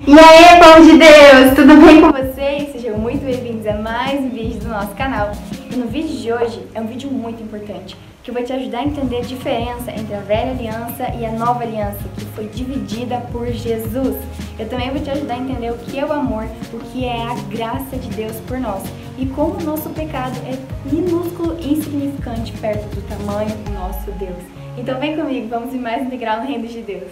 E aí, povo de Deus, tudo bem com vocês? Sejam muito bem-vindos a mais um vídeo do nosso canal. E no vídeo de hoje é um vídeo muito importante, que vai te ajudar a entender a diferença entre a velha aliança e a nova aliança, que foi dividida por Jesus. Eu também vou te ajudar a entender o que é o amor, o que é a graça de Deus por nós, e como o nosso pecado é minúsculo e insignificante perto do tamanho do nosso Deus. Então vem comigo, vamos ir mais um degrau no reino de Deus.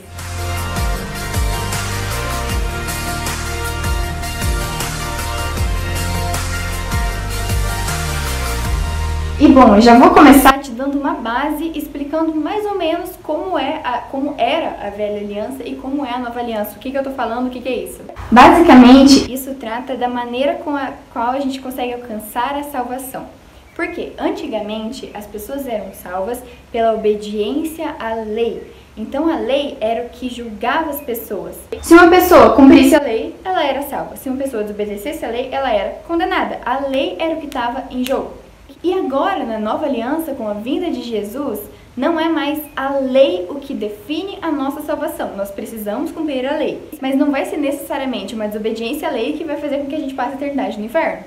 E bom, eu já vou começar te dando uma base, explicando mais ou menos como era a velha aliança e como é a nova aliança. O que eu tô falando, o que é isso? Basicamente, isso trata da maneira com a qual a gente consegue alcançar a salvação. Porque antigamente as pessoas eram salvas pela obediência à lei. Então a lei era o que julgava as pessoas. Se uma pessoa cumprisse a lei, ela era salva. Se uma pessoa desobedecesse a lei, ela era condenada. A lei era o que estava em jogo. E agora, na nova aliança, com a vinda de Jesus, não é mais a lei o que define a nossa salvação. Nós precisamos cumprir a lei. Mas não vai ser necessariamente uma desobediência à lei que vai fazer com que a gente passe a eternidade no inferno.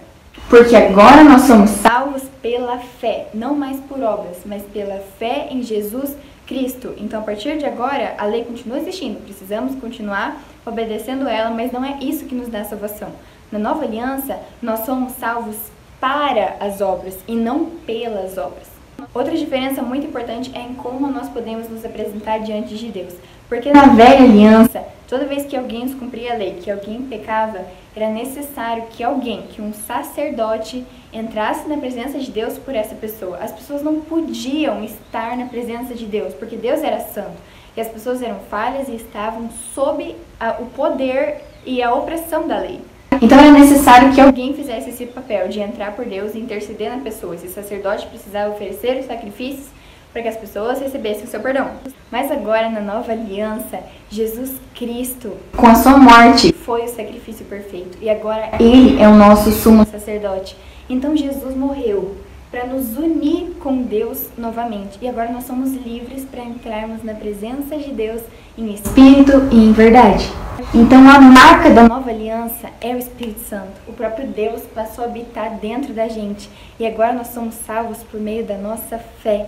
Porque agora nós somos salvos pela fé, não mais por obras, mas pela fé em Jesus Cristo. Então, a partir de agora, a lei continua existindo. Precisamos continuar obedecendo ela, mas não é isso que nos dá salvação. Na nova aliança, nós somos salvos para as obras e não pelas obras. Outra diferença muito importante é em como nós podemos nos apresentar diante de Deus. Porque na velha aliança, toda vez que alguém descumpria a lei, que alguém pecava, era necessário que alguém, que um sacerdote, entrasse na presença de Deus por essa pessoa. As pessoas não podiam estar na presença de Deus, porque Deus era santo. E as pessoas eram falhas e estavam sob o poder e a opressão da lei. Então era necessário que alguém fizesse esse papel de entrar por Deus e interceder na pessoa. Esse sacerdote precisava oferecer os sacrifícios para que as pessoas recebessem o seu perdão. Mas agora, na nova aliança, Jesus Cristo, com a sua morte, foi o sacrifício perfeito. E agora Ele é o nosso sumo sacerdote. Então Jesus morreu para nos unir com Deus novamente. E agora nós somos livres para entrarmos na presença de Deus em espírito e em verdade. Então a marca da nova aliança é o Espírito Santo. O próprio Deus passou a habitar dentro da gente. E agora nós somos salvos por meio da nossa fé.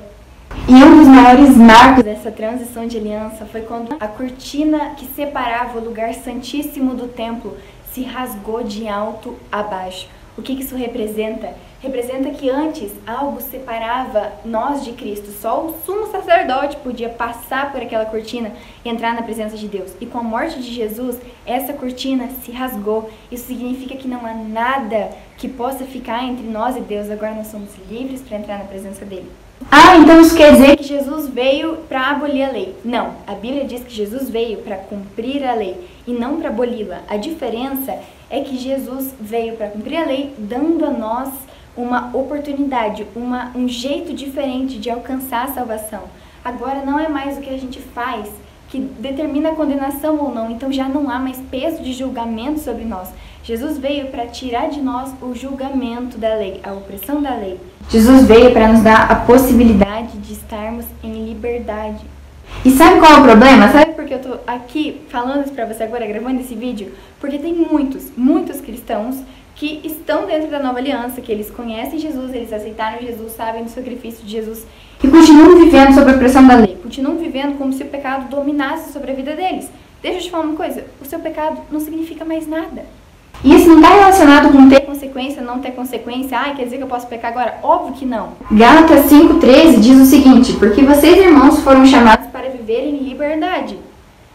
E um dos maiores marcos dessa transição de aliança foi quando a cortina que separava o lugar santíssimo do templo se rasgou de alto a baixo. O que isso representa? Representa que antes algo separava nós de Cristo. Só o sumo sacerdote podia passar por aquela cortina e entrar na presença de Deus. E com a morte de Jesus, essa cortina se rasgou. Isso significa que não há nada que possa ficar entre nós e Deus. Agora nós somos livres para entrar na presença dele. Ah, então isso quer dizer que Jesus veio para abolir a lei. Não, a Bíblia diz que Jesus veio para cumprir a lei e não para aboli-la. A diferença é que Jesus veio para cumprir a lei, dando a nós uma oportunidade, um jeito diferente de alcançar a salvação. Agora não é mais o que a gente faz que determina a condenação ou não, então já não há mais peso de julgamento sobre nós. Jesus veio para tirar de nós o julgamento da lei, a opressão da lei. Jesus veio para nos dar a possibilidade de estarmos em liberdade. E sabe qual é o problema? Sabe por que eu tô aqui falando isso pra você agora, gravando esse vídeo? Porque tem muitos cristãos que estão dentro da nova aliança, que eles conhecem Jesus, eles aceitaram Jesus, sabem do sacrifício de Jesus e continuam vivendo sob a pressão da lei. Continuam vivendo como se o pecado dominasse sobre a vida deles. Deixa eu te falar uma coisa, o seu pecado não significa mais nada. E isso não está relacionado com ter consequência, não ter consequência. Quer dizer que eu posso pecar agora? Óbvio que não. Gálatas 5,13 diz o seguinte: porque vocês, irmãos, foram chamados para viver em liberdade.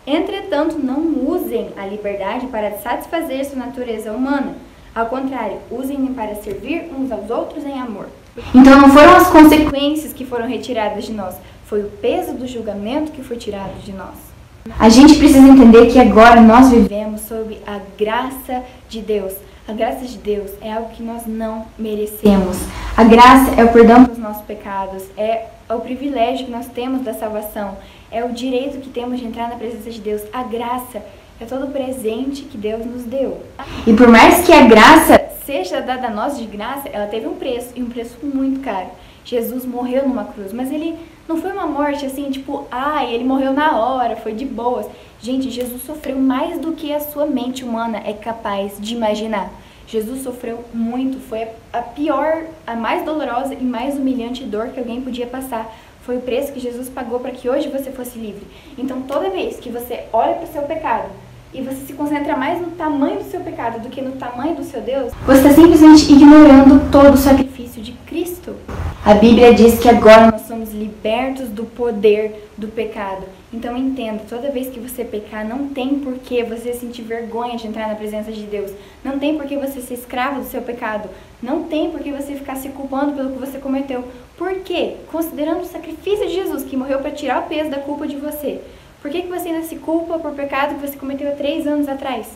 Entretanto, não usem a liberdade para satisfazer sua natureza humana. Ao contrário, usem-na para servir uns aos outros em amor. Então não foram as consequências que foram retiradas de nós, foi o peso do julgamento que foi tirado de nós. A gente precisa entender que agora nós vivemos sob a graça de Deus. A graça de Deus é algo que nós não merecemos. A graça é o perdão dos nossos pecados, é o privilégio que nós temos da salvação, é o direito que temos de entrar na presença de Deus. A graça é todo o presente que Deus nos deu. E por mais que a graça seja dada a nós de graça, ela teve um preço, e um preço muito caro. Jesus morreu numa cruz, mas ele Não foi uma morte assim, tipo, ai, ele morreu na hora, foi de boas. Gente, Jesus sofreu mais do que a sua mente humana é capaz de imaginar. Jesus sofreu muito, foi a pior, a mais dolorosa e mais humilhante dor que alguém podia passar. Foi o preço que Jesus pagou para que hoje você fosse livre. Então, toda vez que você olha para o seu pecado e você se concentra mais no tamanho do seu pecado do que no tamanho do seu Deus, você está simplesmente ignorando todo o sacrifício de Cristo. A Bíblia diz que agora nós somos libertos do poder do pecado. Então entenda, toda vez que você pecar, não tem por que você sentir vergonha de entrar na presença de Deus. Não tem por que você ser escravo do seu pecado. Não tem por que você ficar se culpando pelo que você cometeu. Por quê? Considerando o sacrifício de Jesus, que morreu para tirar o peso da culpa de você. Por que você ainda se culpa por pecado que você cometeu há 3 anos atrás?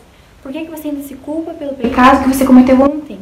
Por que você ainda se culpa pelo pecado que você cometeu ontem?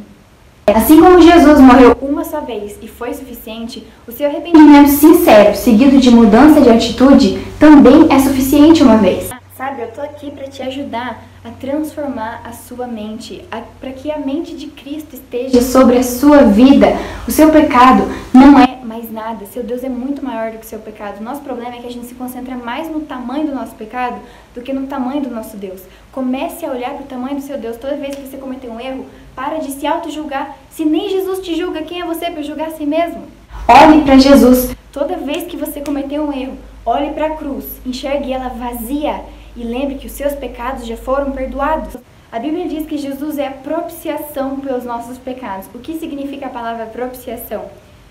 Assim como Jesus morreu uma só vez e foi suficiente, o seu arrependimento sincero, seguido de mudança de atitude, também é suficiente uma vez. Sabe, eu tô aqui para te ajudar a transformar a sua mente, para que a mente de Cristo esteja sobre a sua vida. O seu pecado não é mais nada, seu Deus é muito maior do que o seu pecado. O nosso problema é que a gente se concentra mais no tamanho do nosso pecado do que no tamanho do nosso Deus. Comece a olhar para o tamanho do seu Deus. Toda vez que você cometer um erro, para de se auto-julgar. Se nem Jesus te julga, quem é você para julgar a si mesmo? Olhe para Jesus. Toda vez que você cometer um erro, olhe para a cruz, enxergue ela vazia e lembre que os seus pecados já foram perdoados. A Bíblia diz que Jesus é a propiciação pelos nossos pecados. O que significa a palavra propiciação?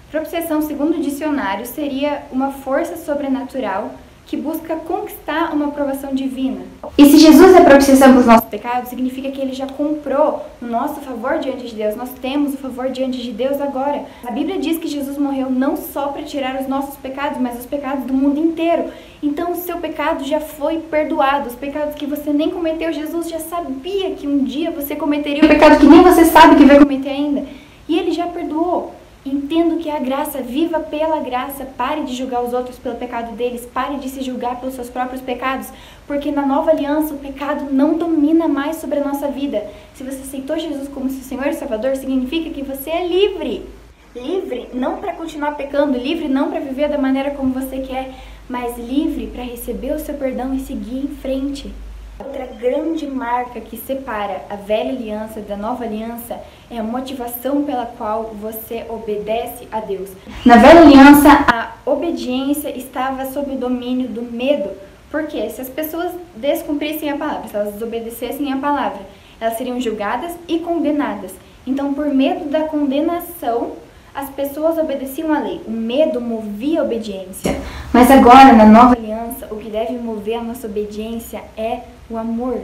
Propiciação, segundo o dicionário, seria uma força sobrenatural que busca conquistar uma aprovação divina. E se Jesus é propiciação pelos nossos pecados, significa que ele já comprou o nosso favor diante de Deus. Nós temos o favor diante de Deus agora. A Bíblia diz que Jesus morreu não só para tirar os nossos pecados, mas os pecados do mundo inteiro. Então o seu pecado já foi perdoado. Os pecados que você nem cometeu, Jesus já sabia que um dia você cometeria o pecado que nem você sabe que vai cometer ainda. E ele já perdoou. Entendo que a graça, viva pela graça, pare de julgar os outros pelo pecado deles, pare de se julgar pelos seus próprios pecados, porque na nova aliança o pecado não domina mais sobre a nossa vida. Se você aceitou Jesus como seu Senhor e Salvador, significa que você é livre. Livre não para continuar pecando, livre não para viver da maneira como você quer, mas livre para receber o seu perdão e seguir em frente. Outra grande marca que separa a velha aliança da nova aliança é a motivação pela qual você obedece a Deus. Na velha aliança, a obediência estava sob o domínio do medo. Porque se as pessoas descumprissem a palavra, se elas desobedecessem a palavra, elas seriam julgadas e condenadas. Então, por medo da condenação, as pessoas obedeciam à lei. O medo movia a obediência. Mas agora, na nova aliança, o que deve mover a nossa obediência é o amor.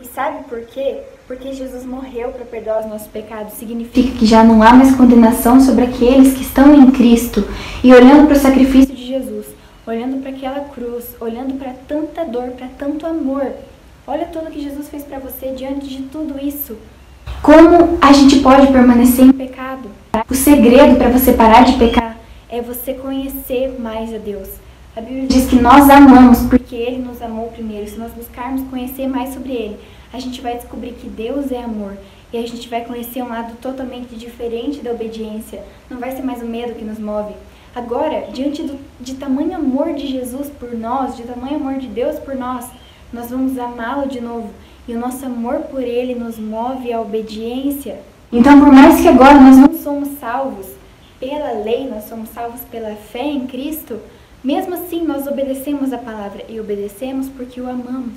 E sabe por quê? Porque Jesus morreu para perdoar os nossos pecados. Significa que já não há mais condenação sobre aqueles que estão em Cristo. E olhando para o sacrifício de Jesus, olhando para aquela cruz, olhando para tanta dor, para tanto amor, olha tudo que Jesus fez para você diante de tudo isso. Como a gente pode permanecer em pecado? O segredo para você parar de pecar é você conhecer mais a Deus. A Bíblia diz que nós amamos porque Ele nos amou primeiro. Se nós buscarmos conhecer mais sobre Ele, a gente vai descobrir que Deus é amor. E a gente vai conhecer um lado totalmente diferente da obediência. Não vai ser mais o medo que nos move. Agora, diante de tamanho amor de Jesus por nós, de tamanho amor de Deus por nós vamos amá-lo de novo. E o nosso amor por Ele nos move à obediência. Então, por mais que agora nós não somos salvos pela lei, nós somos salvos pela fé em Cristo, mesmo assim nós obedecemos a palavra e obedecemos porque o amamos.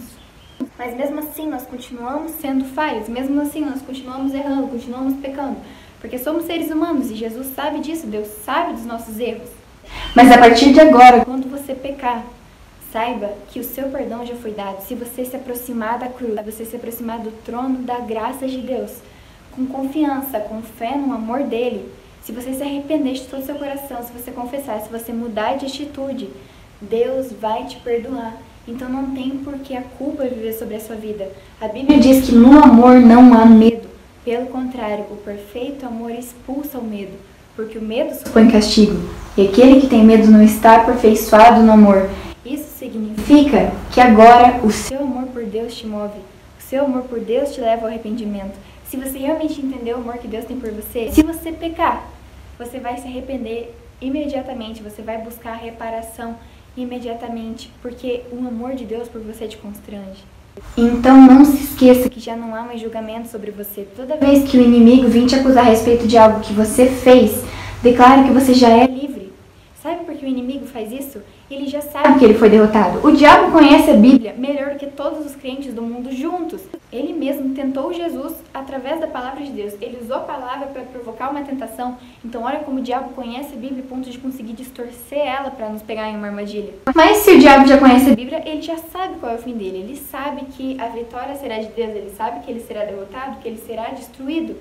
Mas mesmo assim nós continuamos sendo falhos, mesmo assim nós continuamos errando, continuamos pecando, porque somos seres humanos e Jesus sabe disso, Deus sabe dos nossos erros. Mas a partir de agora, quando você pecar, saiba que o seu perdão já foi dado. Se você se aproximar da cruz, você se aproximar do trono da graça de Deus, com confiança, com fé no amor dele, se você se arrepender de todo o seu coração, se você confessar, se você mudar de atitude, Deus vai te perdoar. Então não tem por que a culpa viver sobre a sua vida. A Bíblia diz que no amor não há medo. Pelo contrário, o perfeito amor expulsa o medo, porque o medo supõe castigo, e aquele que tem medo não está aperfeiçoado no amor. Isso significa que agora o seu amor por Deus te move, o seu amor por Deus te leva ao arrependimento. Se você realmente entender o amor que Deus tem por você, se você pecar, você vai se arrepender imediatamente, você vai buscar reparação imediatamente, porque o amor de Deus por você te constrange. Então não se esqueça que já não há mais julgamento sobre você. Toda vez que o inimigo vir te acusar a respeito de algo que você fez, declare que você já é livre. Sabe por que o inimigo faz isso? Ele já sabe que ele foi derrotado. O diabo conhece a Bíblia melhor do que todos os crentes do mundo juntos. Ele mesmo tentou Jesus através da palavra de Deus. Ele usou a palavra para provocar uma tentação. Então olha como o diabo conhece a Bíblia a ponto de conseguir distorcer ela para nos pegar em uma armadilha. Mas se o diabo já conhece a Bíblia, ele já sabe qual é o fim dele. Ele sabe que a vitória será de Deus. Ele sabe que ele será derrotado, que ele será destruído.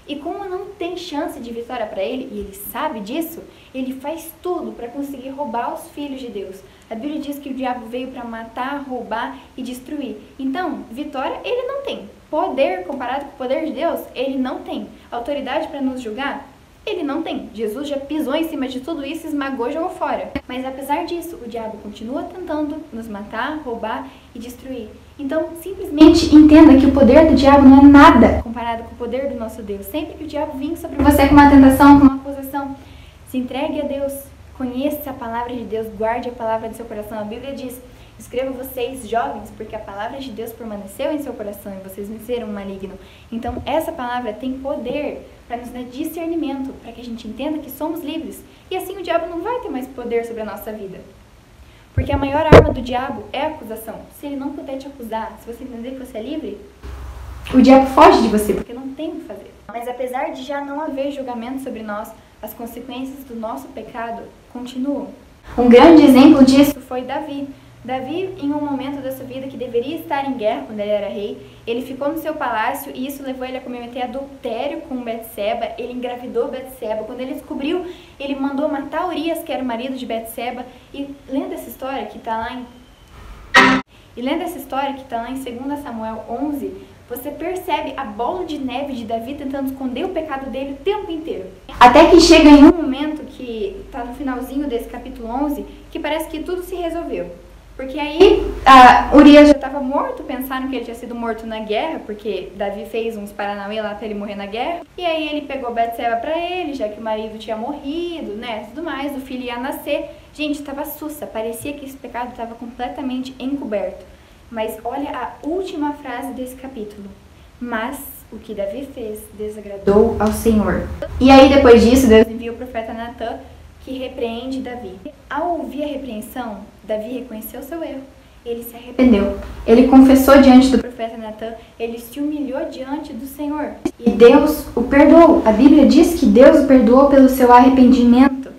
E como não tem chance de vitória para ele, e ele sabe disso, ele faz tudo para conseguir roubar os filhos de Deus. A Bíblia diz que o diabo veio para matar, roubar e destruir. Então, vitória ele não tem. Poder comparado com o poder de Deus, ele não tem. Autoridade para nos julgar, ele não tem. Jesus já pisou em cima de tudo isso, esmagou e jogou fora. Mas apesar disso, o diabo continua tentando nos matar, roubar e destruir. Então, simplesmente entenda que o poder do diabo não é nada comparado com o poder do nosso Deus. Sempre que o diabo vir sobre você com uma tentação, com uma acusação, se entregue a Deus, conheça a palavra de Deus, guarde a palavra do seu coração. A Bíblia diz: escreva vocês jovens, porque a palavra de Deus permaneceu em seu coração e vocês venceram o maligno. Então, essa palavra tem poder para nos dar discernimento, para que a gente entenda que somos livres. E assim o diabo não vai ter mais poder sobre a nossa vida. Porque a maior arma do diabo é a acusação. Se ele não puder te acusar, se você entender que você é livre, o diabo foge de você, porque não tem o que fazer. Mas apesar de já não haver julgamento sobre nós, as consequências do nosso pecado continuam. Um grande exemplo disso foi Davi. Davi, em um momento da sua vida que deveria estar em guerra quando ele era rei, ele ficou no seu palácio e isso levou ele a cometer adultério com Betseba. Ele engravidou Betseba. Quando ele descobriu, ele mandou matar Urias, que era o marido de Betseba. E lendo essa história que está lá em 2 Samuel 11, você percebe a bola de neve de Davi tentando esconder o pecado dele o tempo inteiro. Até que chega em um momento que está no finalzinho desse capítulo 11, que parece que tudo se resolveu. Porque aí Urias já estava morto, pensaram que ele tinha sido morto na guerra, porque Davi fez uns paranauê lá para ele morrer na guerra. E aí ele pegou Betseba para ele, já que o marido tinha morrido, né, tudo mais, o filho ia nascer. Gente, estava sussa, parecia que esse pecado estava completamente encoberto. Mas olha a última frase desse capítulo. Mas o que Davi fez desagradou ao Senhor. E aí depois disso, Deus envia o profeta Natã, que repreende Davi. Ao ouvir a repreensão, Davi reconheceu seu erro. Ele se arrependeu. Ele confessou diante do profeta Natã. Ele se humilhou diante do Senhor. E Deus o perdoou. A Bíblia diz que Deus o perdoou pelo seu arrependimento.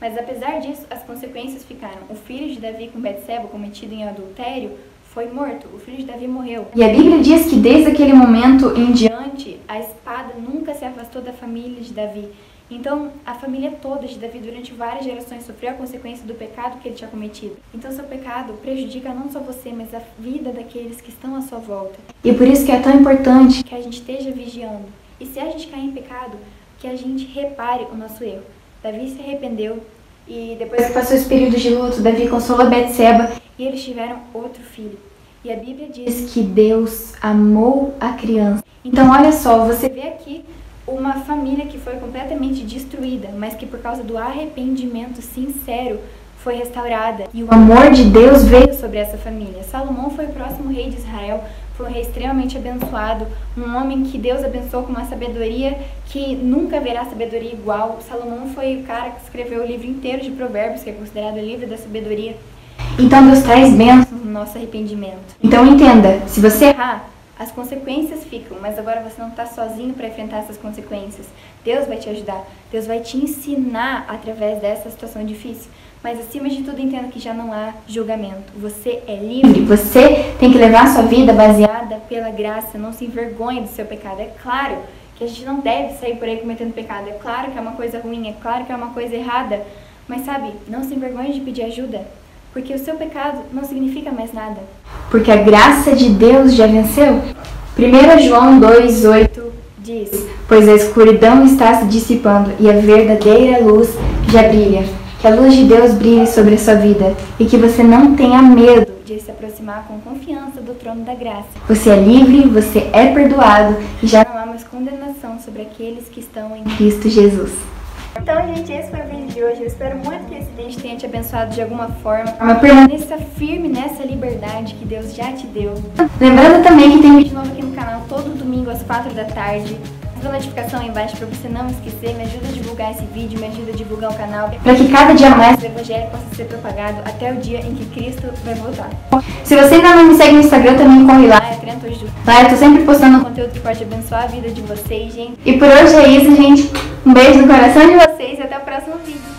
Mas apesar disso, as consequências ficaram. O filho de Davi com Betseba, cometido em adultério, foi morto. O filho de Davi morreu. E a Bíblia diz que desde aquele momento em diante, a espada nunca se afastou da família de Davi. Então, a família toda de Davi, durante várias gerações, sofreu a consequência do pecado que ele tinha cometido. Então, seu pecado prejudica não só você, mas a vida daqueles que estão à sua volta. E por isso que é tão importante que a gente esteja vigiando. E se a gente cair em pecado, que a gente repare o nosso erro. Davi se arrependeu e depois que passou esse período de luto, Davi consolou Betseba e eles tiveram outro filho. E a Bíblia diz que Deus amou a criança. Então, olha só, você vê aqui uma família que foi completamente destruída, mas que por causa do arrependimento sincero foi restaurada. E o amor de Deus veio sobre essa família. Salomão foi o próximo rei de Israel, foi um rei extremamente abençoado, um homem que Deus abençoou com uma sabedoria que nunca haverá sabedoria igual. Salomão foi o cara que escreveu o livro inteiro de Provérbios, que é considerado o livro da sabedoria. Então Deus traz bênçãos no nosso arrependimento. Então entenda, se você errar, as consequências ficam, mas agora você não está sozinho para enfrentar essas consequências. Deus vai te ajudar, Deus vai te ensinar através dessa situação difícil. Mas acima de tudo, entenda que já não há julgamento. Você é livre, você tem que levar a sua vida baseada pela graça, não se envergonhe do seu pecado. É claro que a gente não deve sair por aí cometendo pecado, é claro que é uma coisa ruim, é claro que é uma coisa errada, mas sabe, não se envergonhe de pedir ajuda. Porque o seu pecado não significa mais nada. Porque a graça de Deus já venceu. 1 João 2,8 diz: pois a escuridão está se dissipando e a verdadeira luz já brilha. Que a luz de Deus brilhe sobre a sua vida e que você não tenha medo de se aproximar com confiança do trono da graça. Você é livre, você é perdoado e já não há mais condenação sobre aqueles que estão em Cristo Jesus. Então, gente, esse foi o vídeo de hoje. Eu espero muito que esse vídeo tenha te abençoado de alguma forma. Permaneça firme nessa liberdade que Deus já te deu. Lembrando também que tem vídeo novo aqui no canal todo domingo às 4 da tarde. A notificação aí embaixo pra você não esquecer. Me ajuda a divulgar esse vídeo, me ajuda a divulgar o canal, para que cada dia mais o evangelho possa ser propagado até o dia em que Cristo vai voltar. Se você ainda não me segue no Instagram, também corre lá, é Trentoju. Lá eu tô sempre postando conteúdo que pode abençoar a vida de vocês, gente. E por hoje é isso, gente. Um beijo no coração de vocês e até o próximo vídeo.